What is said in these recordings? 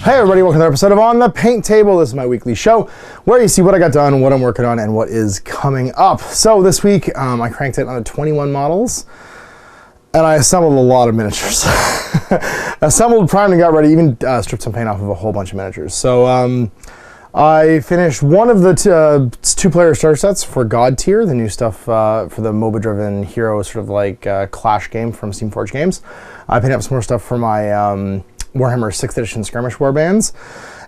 Hey everybody, welcome to another episode of On the Paint Table. This is my weekly show where you see what I got done, what I'm working on, and what is coming up. So this week, I cranked it on 21 models, and I assembled a lot of miniatures. Assembled, primed, and got ready, even stripped some paint off of a whole bunch of miniatures. So I finished one of the two-player starter sets for GODTEAR, the new stuff for the MOBA-driven hero sort of like Clash game from Steamforged Games. I painted up some more stuff for my Warhammer 6th edition skirmish warbands,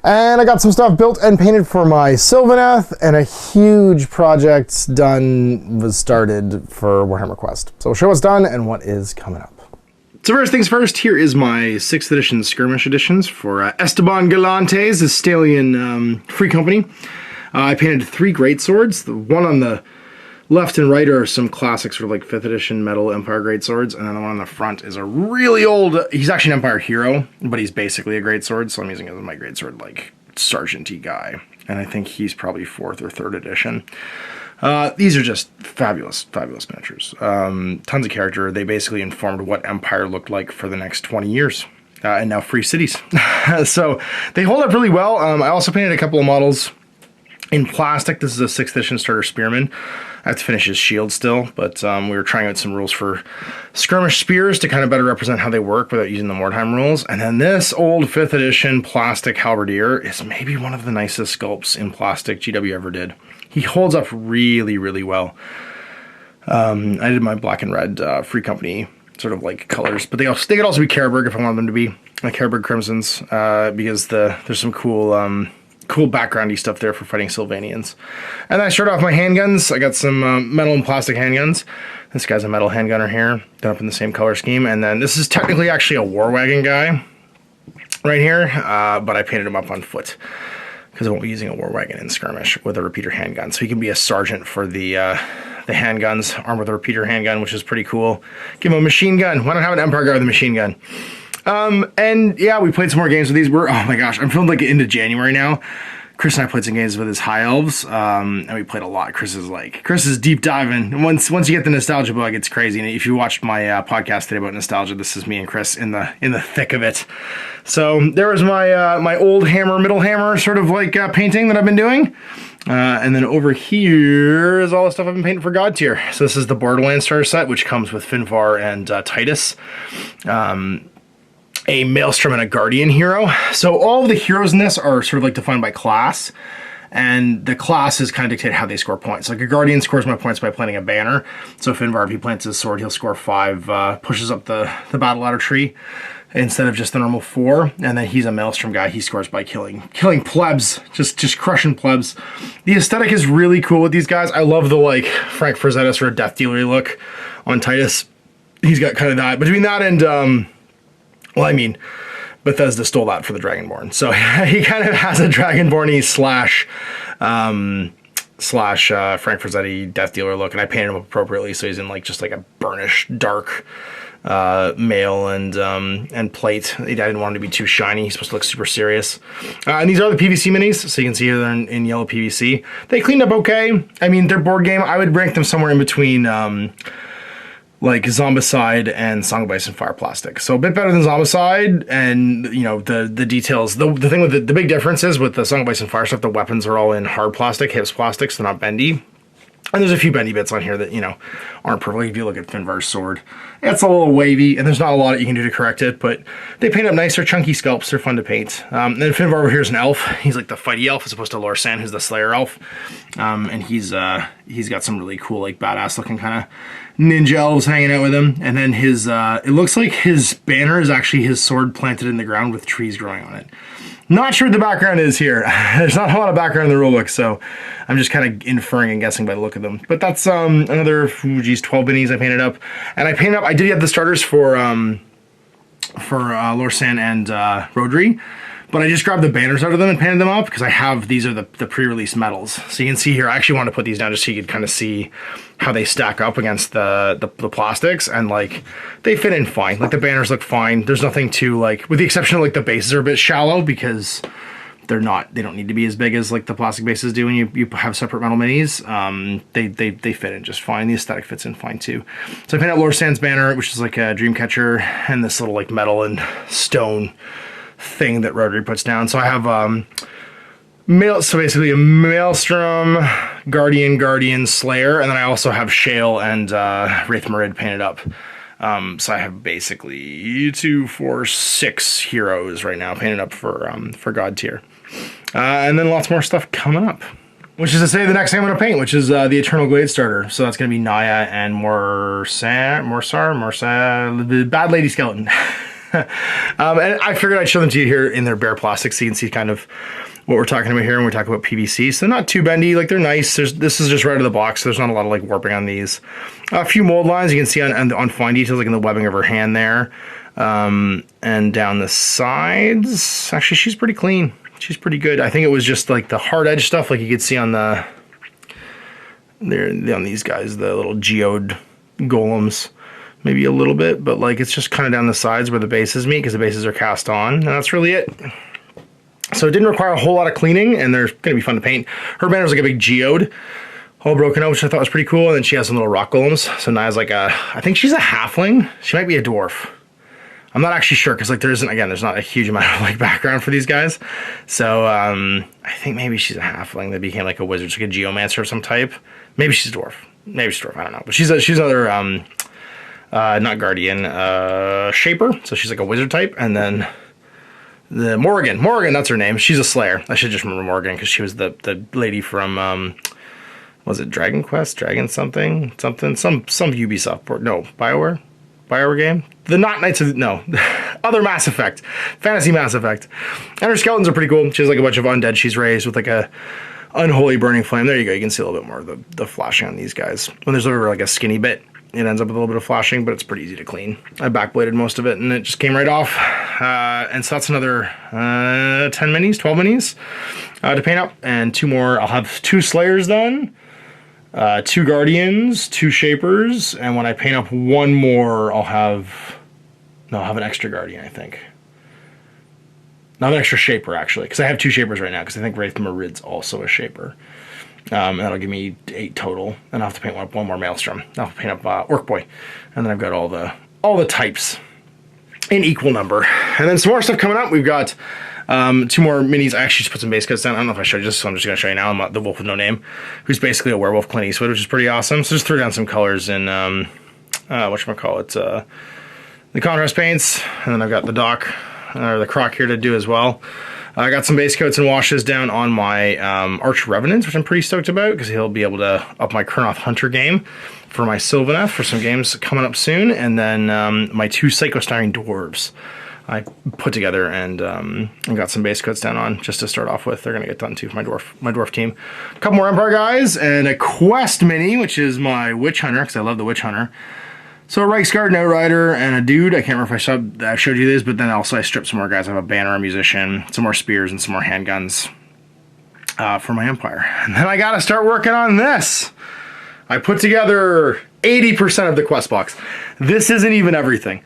and I got some stuff built and painted for my Sylvaneth, and a huge project was started for Warhammer Quest. So we'll show what's done and what is coming up. So first things first, here is my 6th edition skirmish editions for Esteban Galantes, the Stallion Free Company. I painted 3 greatswords. The one on the left and right are some classic sort of like 5th edition metal Empire greatswords, and then the one on the front is a really old, he's actually an Empire hero, but he's basically a greatsword, so I'm using it as my greatsword like sergeant-y guy, and I think he's probably 4th or 3rd edition. These are just fabulous miniatures. Tons of character. They basically informed what Empire looked like for the next 20 years, and now free cities. So they hold up really well. I also painted a couple of models in plastic. This is a 6th edition starter spearman. I have to finish his shield still, but we were trying out some rules for skirmish spears to kind of better represent how they work without using the Mordheim rules. And then this old 5th edition plastic halberdier is maybe one of the nicest sculpts in plastic GW ever did. He holds up really, really well. I did my black and red Free Company sort of like colors, but they could also be Carberg if I wanted them to be, like Carberg Crimsons, because there's some cool backgroundy stuff there for fighting Sylvanians. And then I started off my handguns. I got some metal and plastic handguns. This guy's a metal handgunner here, done up in the same color scheme. And then this is technically actually a war wagon guy right here, but I painted him up on foot because I won't be using a war wagon in skirmish with a repeater handgun. So he can be a sergeant for the handguns, armed with a repeater handgun, which is pretty cool. Give him a machine gun. Why not have an Empire guy with a machine gun? And yeah, we played some more games with these. Oh my gosh, I'm feeling like into January now. Chris and I played some games with his High Elves, and we played a lot. Chris is deep diving. Once you get the nostalgia bug, it's crazy. And if you watched my podcast today about nostalgia, this is me and Chris in the thick of it. So there was my my old hammer, middle hammer sort of like painting that I've been doing. And then over here is all the stuff I've been painting for GODTEAR. So this is the Borderlands starter set, which comes with Finvar and Titus. A Maelstrom and a Guardian hero. So all of the heroes in this are sort of like defined by class, and the classes kind of dictate how they score points. Like a Guardian scores my points by planting a banner. So Finvar, if he plants his sword, he'll score 5, pushes up the battle ladder tree instead of just the normal 4. And then he's a Maelstrom guy. He scores by killing plebs, just crushing plebs. The aesthetic is really cool with these guys. I love the like Frank Frazetta sort of Death Dealer look on Titus. He's got kind of that between that and well, I mean, Bethesda stole that for the Dragonborn. So he kind of has a Dragonborn-y slash Frank Frazzetti Death Dealer look, and I painted him up appropriately, so he's in like just like a burnished, dark mail and plate. I didn't want him to be too shiny. He's supposed to look super serious. And these are the Pvc Minis, so you can see here they're in yellow PVC. They cleaned up okay. I mean, their board game, I would rank them somewhere in between like Zombicide and Song of Ice and Fire plastic. So a bit better than Zombicide, and you know, the details. The thing with the big difference is with the Song of Ice and Fire stuff, the weapons are all in hard plastic, hips plastics, they're not bendy. And there's a few bendy bits on here that, you know, aren't perfect. If you look at Finvar's sword, it's a little wavy, and there's not a lot that you can do to correct it, but they paint up nice. They're chunky sculpts. They're fun to paint. Then Finvar over here is an elf. He's like the fighty elf as opposed to Lorsan, who's the Slayer elf. And he's got some really cool, like, badass looking kind of ninja elves hanging out with him. And then his, it looks like his banner is actually his sword planted in the ground with trees growing on it. Not sure what the background is here. There's not a lot of background in the rulebook, so I'm just kind of inferring and guessing by the look of them. But that's another 12 minis I painted up. And I did have the starters for Lorsan and Rodri, but I just grabbed the banners out of them and painted them up because I have, these are the pre-release medals. So you can see here, I actually want to put these down just so you could kind of see how they stack up against the plastics, and like they fit in fine. Like the banners look fine. There's nothing too, like, with the exception of like the bases are a bit shallow because they don't need to be as big as like the plastic bases do when you have separate metal minis. They fit in just fine. The aesthetic fits in fine too. So I painted out Lorsan's banner, which is like a dream catcher, and this little like metal and stone thing that Rotary puts down. So I have so basically a Maelstrom, Guardian, Slayer, and then I also have Shale and Wraith Marid painted up. So I have basically 2, 4, 6 heroes right now painted up for God tier. And then lots more stuff coming up. Which is to say the next thing I'm going to paint, which is the Eternal Glade Starter. So that's going to be Naya and Morsar, the Bad Lady Skeleton. And I figured I'd show them to you here in their bare plastic so you can see kind of what we're talking about here when we talk about PVC. So not too bendy, like they're nice. This is just right out of the box. So there's not a lot of like warping on these. A few mold lines you can see on fine details, like in the webbing of her hand there. And down the sides, actually she's pretty clean. She's pretty good. I think it was just like the hard edge stuff, like you could see on on these guys, the little geode golems, maybe a little bit, but like it's just kind of down the sides where the bases meet because the bases are cast on, and that's really it. So it didn't require a whole lot of cleaning, and they're going to be fun to paint. Her banner's like a big geode, all broken out, which I thought was pretty cool, and then she has some little rock golems. So Naya's like I think she's a halfling. She might be a dwarf. I'm not actually sure because like there's not a huge amount of like background for these guys. So I think maybe she's a halfling that became like a wizard, like a geomancer of some type. Maybe she's a dwarf. Maybe she's a dwarf. I don't know. But she's another not guardian, shaper. So she's like a wizard type. And then the Morrigan, that's her name. She's a slayer. I should just remember Morrigan because she was the lady from was it Dragon Quest, some Ubisoft or no BioWare game. The not Knights of no other Mass Effect, fantasy Mass Effect. And her skeletons are pretty cool. She has like a bunch of undead she's raised with like a unholy burning flame. There you go. You can see a little bit more of the flashing on these guys. When there's over like a skinny bit, it ends up with a little bit of flashing, but it's pretty easy to clean. I backbladed most of it and it just came right off. And so that's another 12 minis to paint up, and 2 more. I'll have 2 Slayers done. 2 Guardians, 2 Shapers, and when I paint up 1 more, I'll have an extra Guardian, I think. Not an extra Shaper, actually, because I have 2 Shapers right now, because I think Wraith Marid's also a Shaper. And that'll give me 8 total, and I'll have to paint one more Maelstrom. I'll paint up Orc Boy, and then I've got all the types in equal number. And then some more stuff coming up. We've got 2 more minis. I actually just put some base coats down. I don't know if I showed you this, so I'm just going to show you now. I'm the Wolf with No Name, who's basically a werewolf Clint Eastwood, which is pretty awesome. So just threw down some colors in, whatchamacallit, the contrast paints. And then I've got the the croc here to do as well. I got some base coats and washes down on my Arch Revenants, which I'm pretty stoked about, because he'll be able to up my Kurnoth Hunter game for my Sylvaneth for some games coming up soon. And then my 2 Psychostyrene Dwarves I put together and got some base coats down on just to start off with. They're going to get done too for my dwarf team. A couple more Empire guys and a Quest mini, which is my Witch Hunter, because I love the Witch Hunter. So a Reiksguard, an Outrider, and a dude. I can't remember if I showed you this, but then also I stripped some more guys. I have a Banner, a Musician, some more Spears, and some more handguns for my Empire. And then I got to start working on this. I put together 80% of the quest box. This isn't even everything.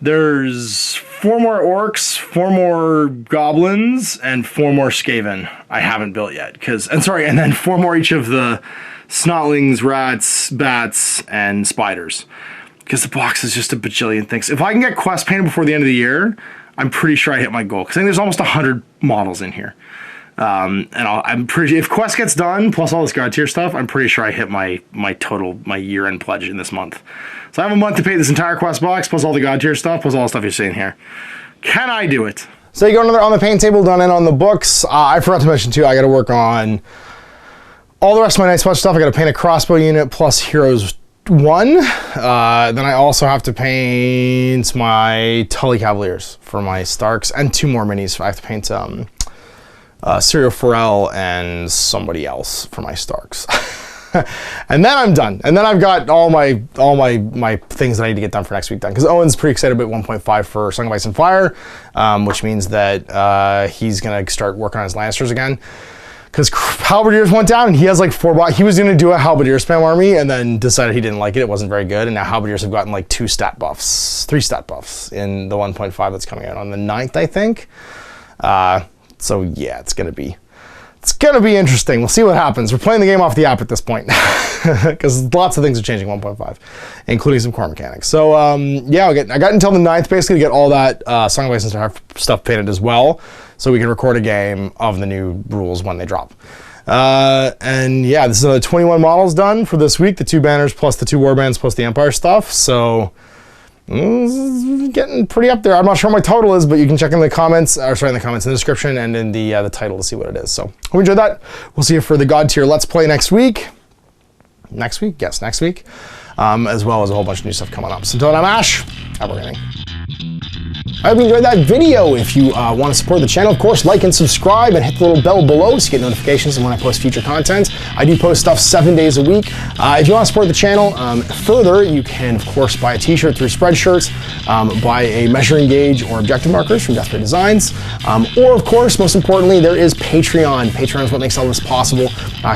There's 4 more orcs, 4 more goblins, and 4 more Skaven I haven't built yet. And then 4 more each of the snotlings, rats, bats, and spiders. Because the box is just a bajillion things. If I can get quest painted before the end of the year, I'm pretty sure I hit my goal. Because I think there's almost 100 models in here. I'm pretty. If quest gets done plus all this God tier stuff, I'm pretty sure I hit my year-end pledge in this month. So I have a month to paint this entire quest box plus all the God tier stuff plus all the stuff you're seeing here. Can I do it? So you go on the paint table, done in on the books. I forgot to mention too, I got to work on all the rest of my Night Watch stuff. I got to paint a crossbow unit plus Heroes 1. Then I also have to paint my Tully Cavaliers for my Starks and 2 more minis. I have to paint Serial Pharrell and somebody else for my Starks. And then I'm done. And then I've got all my things that I need to get done for next week done. Because Owen's pretty excited about 1.5 for Song of Ice and Fire, which means that he's going to start working on his Lannisters again. Because Halberdiers went down and he has like 4 he was going to do a Halberdier spam army and then decided he didn't like it. It wasn't very good. And now Halberdiers have gotten like 3 stat buffs in the 1.5 that's coming out on the 9th, I think. So yeah, it's going to be It's gonna be interesting. We'll see what happens. We're playing the game off the app at this point because lots of things are changing 1.5, including some core mechanics. So yeah, I got until the 9th basically to get all that Song of Ice and Fire stuff painted as well, so we can record a game of the new rules when they drop. And yeah, this is 21 models done for this week, the 2 banners plus the 2 warbands plus the Empire stuff. So getting pretty up there. I'm not sure what my total is, but you can check in the comments, in the description and in the title to see what it is. So hope you enjoyed that. We'll see you for the God Tier Let's Play next week. Next week? Yes, next week. As well as a whole bunch of new stuff coming up. So until then, I'm Ash. Have a great night. I hope you enjoyed that video. If you want to support the channel, of course, like and subscribe and hit the little bell below so you get notifications when I post future content. I do post stuff 7 days a week. If you want to support the channel further, you can, of course, buy a t-shirt through Spreadshirts, buy a measuring gauge or objective markers from Death Ray Designs, or, of course, most importantly, there is Patreon. Patreon is what makes all this possible,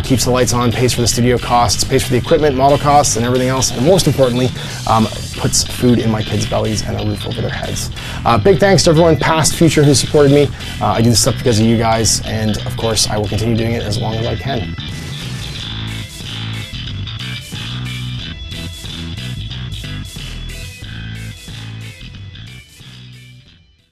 keeps the lights on, pays for the studio costs, pays for the equipment, model costs, and everything else, and most importantly, puts food in my kids' bellies and a roof over their heads. Big thanks to everyone, past, future, who supported me. I do this stuff because of you guys, and of course, I will continue doing it as long as I can.